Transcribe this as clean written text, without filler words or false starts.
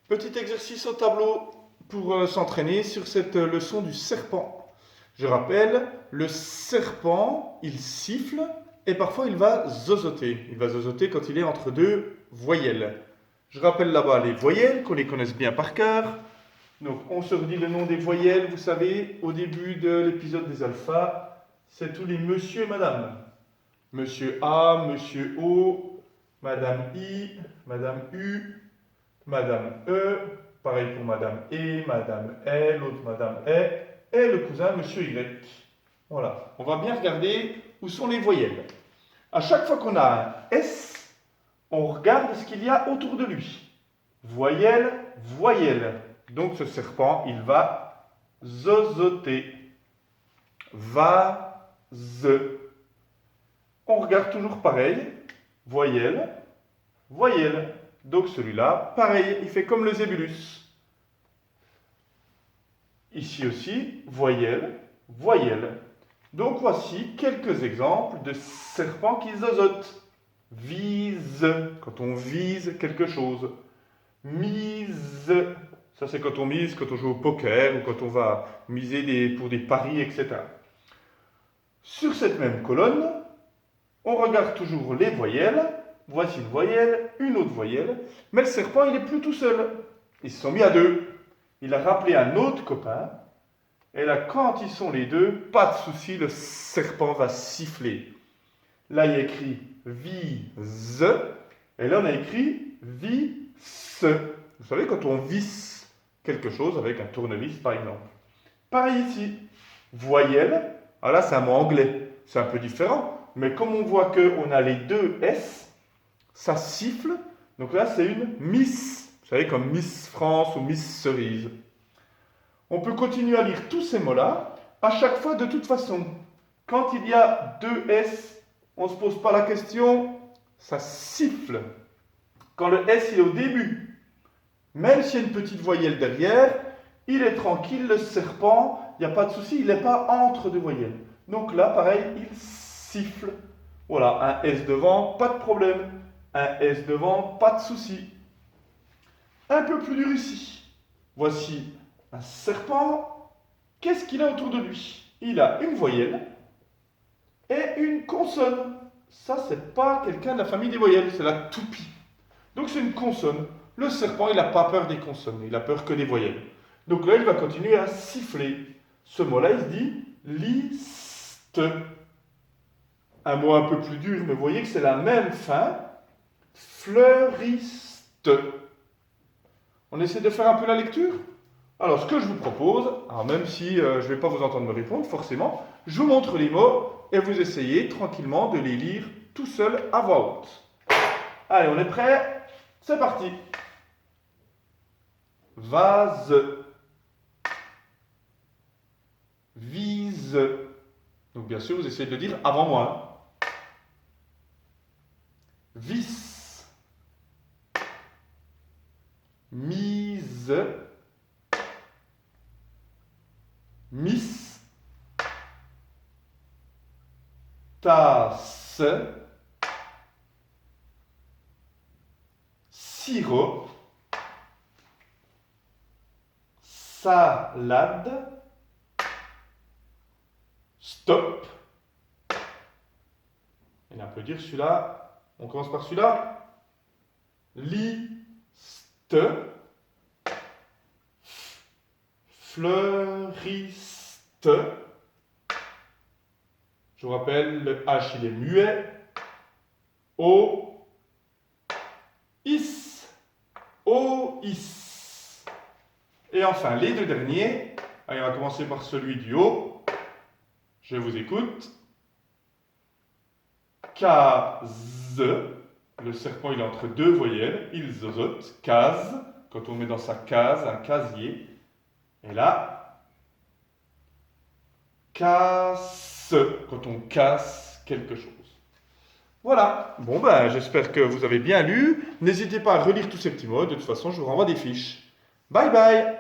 Petit exercice au tableau pour s'entraîner sur cette leçon du serpent. Je rappelle, le serpent, il siffle et parfois il va zozoter. Il va zozoter quand il est entre deux voyelles. Je rappelle là-bas les voyelles, qu'on les connaisse bien par cœur. Donc on se redit le nom des voyelles, vous savez, au début de l'épisode des alphas, c'est tous les monsieur et madame. Monsieur A, monsieur O, madame I, madame U, Madame E, pareil pour Madame E, Madame E, l'autre Madame E, et le cousin Monsieur Y. Voilà, on va bien regarder où sont les voyelles. À chaque fois qu'on a un S, on regarde ce qu'il y a autour de lui. Voyelle, voyelle. Donc ce serpent, il va zozoter. Va, ze. On regarde toujours pareil. Voyelle, voyelle. Donc celui-là, pareil, il fait comme le zébulus. Ici aussi, voyelle, voyelle. Donc voici quelques exemples de serpents qui zozotent. Vise, quand on vise quelque chose. Mise, ça c'est quand on mise, quand on joue au poker ou quand on va miser pour des paris, etc. Sur cette même colonne, on regarde toujours les voyelles. Voici une voyelle, une autre voyelle. Mais le serpent, il n'est plus tout seul. Ils se sont mis à deux. Il a rappelé un autre copain. Et là, quand ils sont les deux, pas de souci, le serpent va siffler. Là, il y a écrit vise. Et là, on a écrit visse. Vous savez, quand on visse quelque chose avec un tournevis, par exemple. Pareil ici. Voyelle. Alors là, c'est un mot anglais. C'est un peu différent. Mais comme on voit qu'on a les deux S, ça siffle. Donc là, c'est une Miss. Vous savez, comme Miss France ou Miss Cerise. On peut continuer à lire tous ces mots-là. À chaque fois, de toute façon, quand il y a deux S, on ne se pose pas la question, ça siffle. Quand le S il est au début, même s'il y a une petite voyelle derrière, il est tranquille, le serpent, il n'y a pas de souci, il n'est pas entre deux voyelles. Donc là, pareil, il siffle. Voilà, un S devant, pas de problème. Un S devant, pas de souci. Un peu plus dur ici. Voici un serpent. Qu'est-ce qu'il a autour de lui? Il a une voyelle et une consonne. Ça, c'est pas quelqu'un de la famille des voyelles, c'est la toupie. Donc c'est une consonne. Le serpent, il n'a pas peur des consonnes, il a peur que des voyelles. Donc là, il va continuer à siffler. Ce mot-là, il se dit liste. Un mot un peu plus dur, mais vous voyez que c'est la même fin. Fleuriste. On essaie de faire un peu la lecture? Alors, ce que je vous propose, alors même si je ne vais pas vous entendre me répondre, forcément, je vous montre les mots et vous essayez tranquillement de les lire tout seul à voix haute. Allez, on est prêt? C'est parti. Vase. Vise. Donc, bien sûr, vous essayez de le dire avant moi. Vis. Mise. Miss. Tasse. Sirop. Salade. Stop. Et là, on peut dire celui-là. On commence par celui-là. Liste. Fleuriste. Je vous rappelle, le H il est muet. O. Is. O. Is. Et enfin, les deux derniers. Allez, on va commencer par celui du haut. Je vous écoute. Case. Le serpent, il est entre deux voyelles. Il zozote. Case. Quand on met dans sa case, un casier. Et là, casse. Quand on casse quelque chose. Voilà. Bon, ben, j'espère que vous avez bien lu. N'hésitez pas à relire tous ces petits mots. De toute façon, je vous renvoie des fiches. Bye bye.